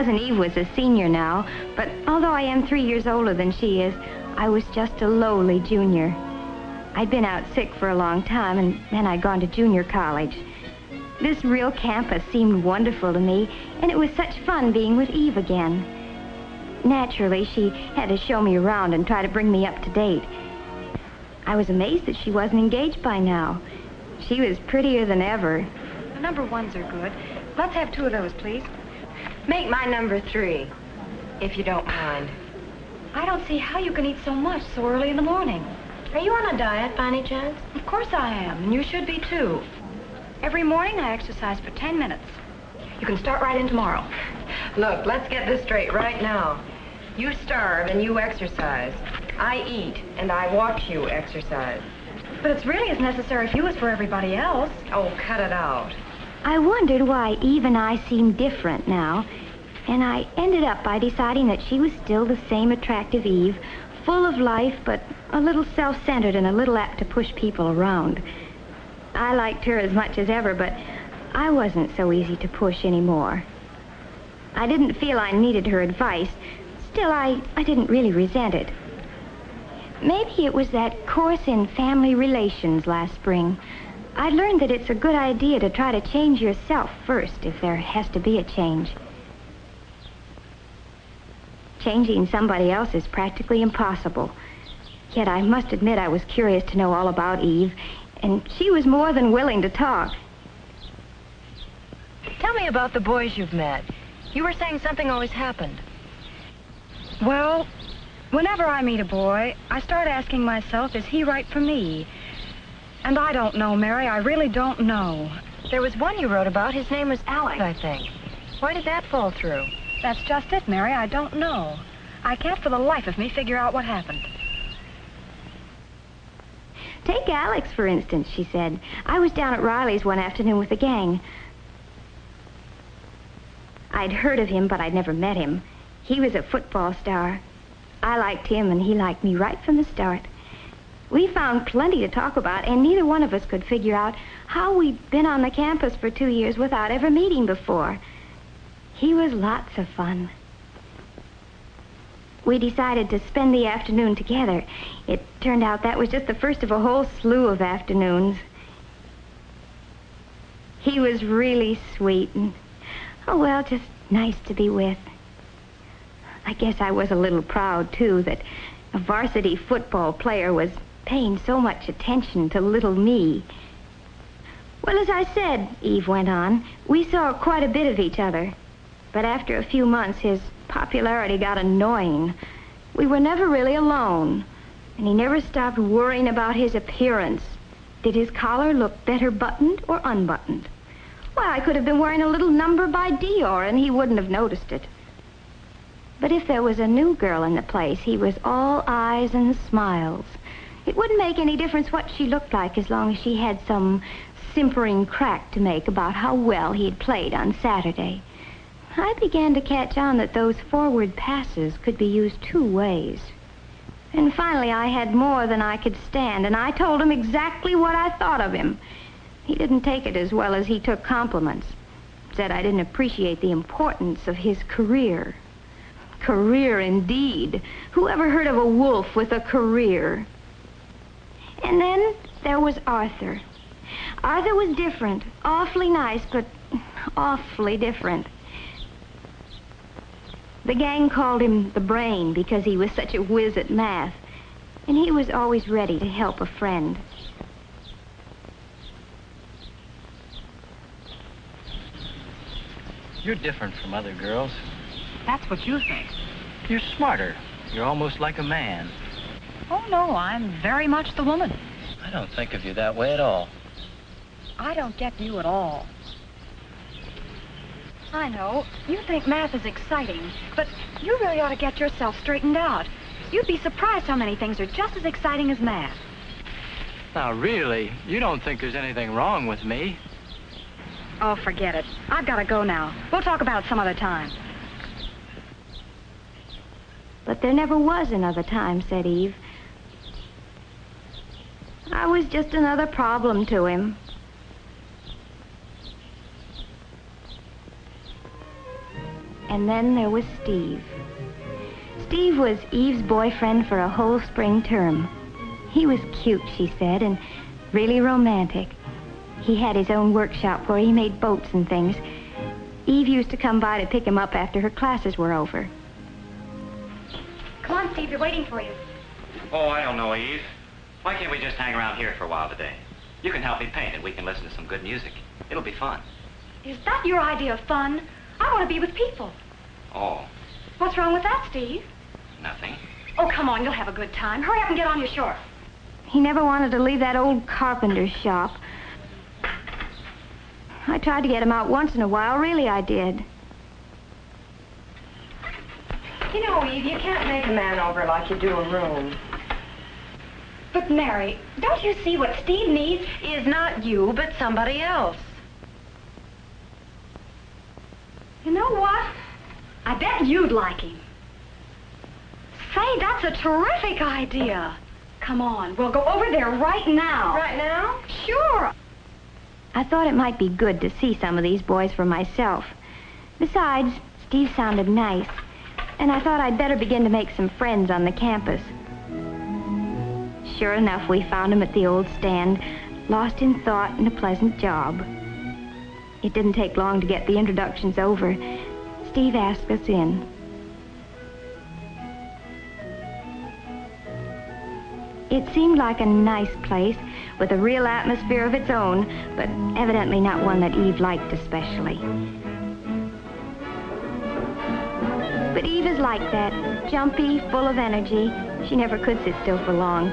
Cousin Eve was a senior now, but although I am 3 years older than she is, I was just a lowly junior. I'd been out sick for a long time, and then I'd gone to junior college. This real campus seemed wonderful to me, and it was such fun being with Eve again. Naturally, she had to show me around and try to bring me up to date. I was amazed that she wasn't engaged by now. She was prettier than ever. The number 1s are good. Let's have 2 of those, please. Make my number 3, if you don't mind. I don't see how you can eat so much so early in the morning. Are you on a diet by any chance? Of course I am, and you should be too. Every morning I exercise for 10 minutes. You can start right in tomorrow. Look, let's get this straight right now. You starve and you exercise. I eat and I watch you exercise. But it's really as necessary for you as for everybody else. Oh, cut it out. I wondered why Eve and I seemed different now, and I ended up by deciding that she was still the same attractive Eve, full of life, but a little self-centered and a little apt to push people around. I liked her as much as ever, but I wasn't so easy to push anymore. I didn't feel I needed her advice. Still, I didn't really resent it. Maybe it was that course in family relations last spring. I learned that it's a good idea to try to change yourself first if there has to be a change. Changing somebody else is practically impossible. Yet I must admit I was curious to know all about Eve, and she was more than willing to talk. Tell me about the boys you've met. You were saying something always happened. Well, whenever I meet a boy, I start asking myself, is he right for me? And I don't know, Mary. I really don't know. There was one you wrote about. His name was Alex, I think. Why did that fall through? That's just it, Mary. I don't know. I can't for the life of me figure out what happened. Take Alex, for instance, she said. I was down at Riley's one afternoon with the gang. I'd heard of him, but I'd never met him. He was a football star. I liked him, and he liked me right from the start. We found plenty to talk about, and neither one of us could figure out how we'd been on the campus for 2 years without ever meeting before. He was lots of fun. We decided to spend the afternoon together. It turned out that was just the first of a whole slew of afternoons. He was really sweet and, oh well, just nice to be with. I guess I was a little proud, too, that a varsity football player was paying so much attention to little me. Well, as I said, Eve went on, we saw quite a bit of each other. But after a few months, his popularity got annoying. We were never really alone, and he never stopped worrying about his appearance. Did his collar look better buttoned or unbuttoned? Why, I could have been wearing a little number by Dior, and he wouldn't have noticed it. But if there was a new girl in the place, he was all eyes and smiles. It wouldn't make any difference what she looked like as long as she had some simpering crack to make about how well he'd played on Saturday. I began to catch on that those forward passes could be used 2 ways. And finally, I had more than I could stand, and I told him exactly what I thought of him. He didn't take it as well as he took compliments. Said I didn't appreciate the importance of his career. Career, indeed. Who ever heard of a wolf with a career? And then there was Arthur. Arthur was different. Awfully nice, but awfully different. The gang called him the Brain because he was such a whiz at math. And he was always ready to help a friend. You're different from other girls. That's what you think. You're smarter. You're almost like a man. Oh, no, I'm very much the woman. I don't think of you that way at all. I don't get you at all. I know. You think math is exciting, but you really ought to get yourself straightened out. You'd be surprised how many things are just as exciting as math. Now, really, you don't think there's anything wrong with me? Oh, forget it. I've got to go now. We'll talk about it some other time. But there never was another time, said Eve. I was just another problem to him. And then there was Steve. Steve was Eve's boyfriend for a whole spring term. He was cute, she said, and really romantic. He had his own workshop where he made boats and things. Eve used to come by to pick him up after her classes were over. Come on, Steve, they're waiting for you. Oh, I don't know, Eve. Why can't we just hang around here for a while today? You can help me paint and we can listen to some good music. It'll be fun. Is that your idea of fun? I want to be with people. Oh, What's wrong with that, Steve? nothing. Oh, come on, you'll have a good time. Hurry up and get on your shorts. He never wanted to leave that old carpenter's shop. I tried to get him out once in a while, really I did. You know, Eve, you can't make a man over like you do a room. But, Mary, don't you see what Steve needs? Is not you, but somebody else. You know what? I bet you'd like him. Say, that's a terrific idea. Come on, we'll go over there right now. Right now? Sure. I thought it might be good to see some of these boys for myself. Besides, Steve sounded nice, and I thought I'd better begin to make some friends on the campus. Sure enough, we found him at the old stand, lost in thought and a pleasant job. It didn't take long to get the introductions over. Steve asked us in. It seemed like a nice place with a real atmosphere of its own, but evidently not one that Eve liked especially. But Eve is like that, jumpy, full of energy. She never could sit still for long.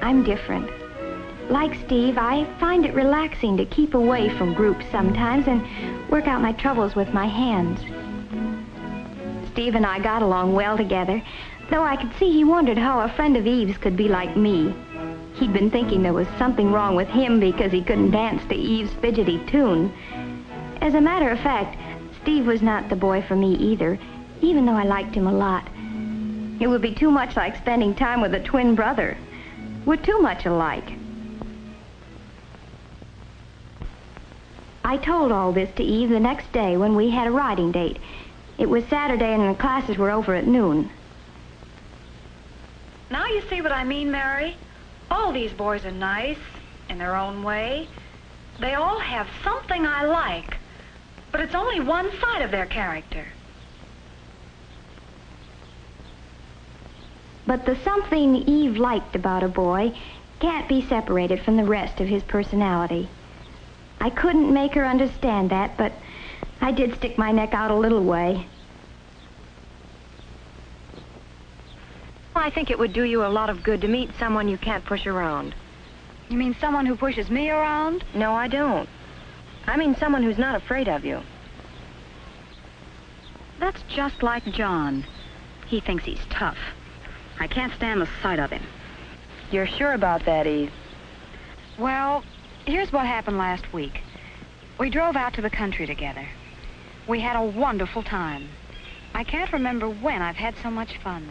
I'm different. Like Steve, I find it relaxing to keep away from groups sometimes and work out my troubles with my hands. Steve and I got along well together, though I could see he wondered how a friend of Eve's could be like me. He'd been thinking there was something wrong with him because he couldn't dance to Eve's fidgety tune. As a matter of fact, Steve was not the boy for me either, even though I liked him a lot. It would be too much like spending time with a twin brother. We're too much alike. I told all this to Eve the next day when we had a riding date. It was Saturday and the classes were over at noon. Now you see what I mean, Mary? All these boys are nice in their own way. They all have something I like, but it's only one side of their character. But the something Eve liked about a boy can't be separated from the rest of his personality. I couldn't make her understand that, but I did stick my neck out a little way. I think it would do you a lot of good to meet someone you can't push around. You mean someone who pushes me around? No, I don't. I mean someone who's not afraid of you. That's just like John. He thinks he's tough. I can't stand the sight of him. You're sure about that, Eve? Well, here's what happened last week. We drove out to the country together. We had a wonderful time. I can't remember when I've had so much fun.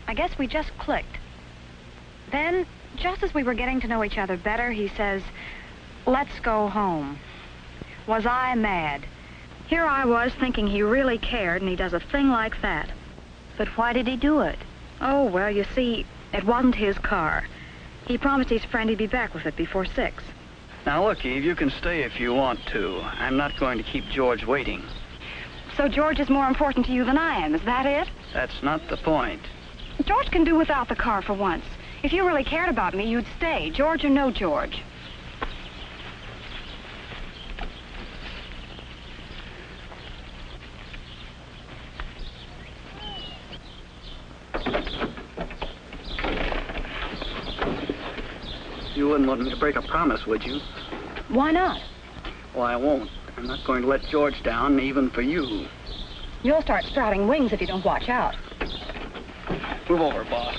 I guess we just clicked. Then, just as we were getting to know each other better, he says, "Let's go home." Was I mad? Here I was thinking he really cared, and he does a thing like that. But why did he do it? Oh, well, you see, it wasn't his car. He promised his friend he'd be back with it before 6. Now, look, Eve, you can stay if you want to. I'm not going to keep George waiting. So George is more important to you than I am, is that it? That's not the point. George can do without the car for once. If you really cared about me, you'd stay, George or no George. You wouldn't want me to break a promise, would you? Why not? Well, I won't. I'm not going to let George down, even for you. You'll start sprouting wings if you don't watch out. Move over, boss.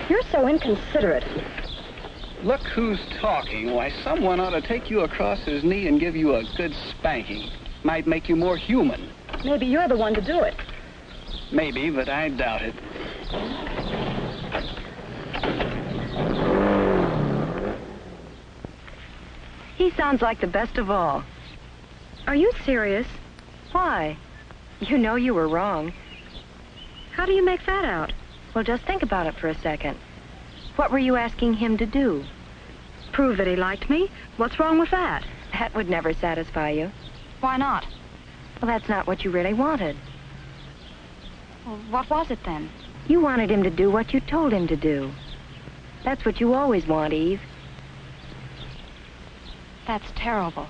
You're so inconsiderate. Look who's talking. Why, someone ought to take you across his knee and give you a good spanking. Might make you more human. Maybe you're the one to do it. Maybe, but I doubt it. He sounds like the best of all. Are you serious? Why? You know you were wrong. How do you make that out? Well, just think about it for a second. What were you asking him to do? Prove that he liked me? What's wrong with that? That would never satisfy you. Why not? Well, that's not what you really wanted. Well, what was it then? You wanted him to do what you told him to do. That's what you always want, Eve. That's terrible.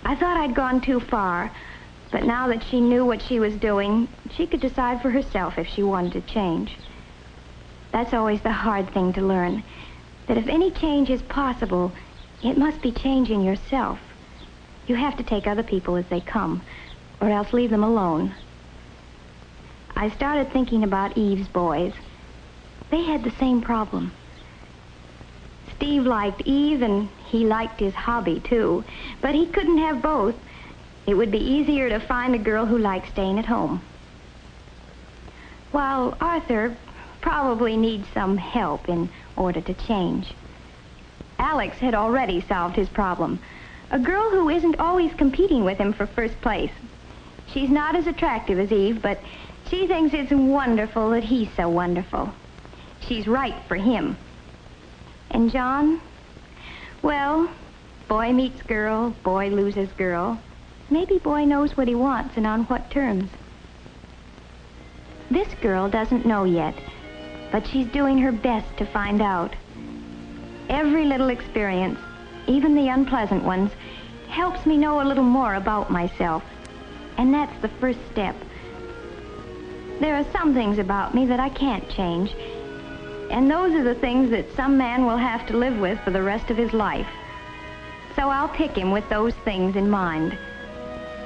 I thought I'd gone too far, but now that she knew what she was doing, she could decide for herself if she wanted to change. That's always the hard thing to learn, that if any change is possible, it must be changing yourself. You have to take other people as they come, or else leave them alone. I started thinking about Eve's boys. They had the same problem. Steve liked Eve, and he liked his hobby, too. But he couldn't have both. It would be easier to find a girl who liked staying at home. While Arthur probably needs some help in order to change. Alex had already solved his problem. A girl who isn't always competing with him for first place. She's not as attractive as Eve, but she thinks it's wonderful that he's so wonderful. She's right for him. And John? Well, boy meets girl, boy loses girl. Maybe boy knows what he wants and on what terms. This girl doesn't know yet, but she's doing her best to find out. Every little experience, even the unpleasant ones, helps me know a little more about myself. And that's the first step. There are some things about me that I can't change. And those are the things that some man will have to live with for the rest of his life. So I'll pick him with those things in mind.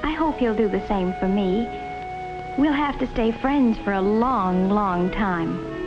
I hope he'll do the same for me. We'll have to stay friends for a long, long time.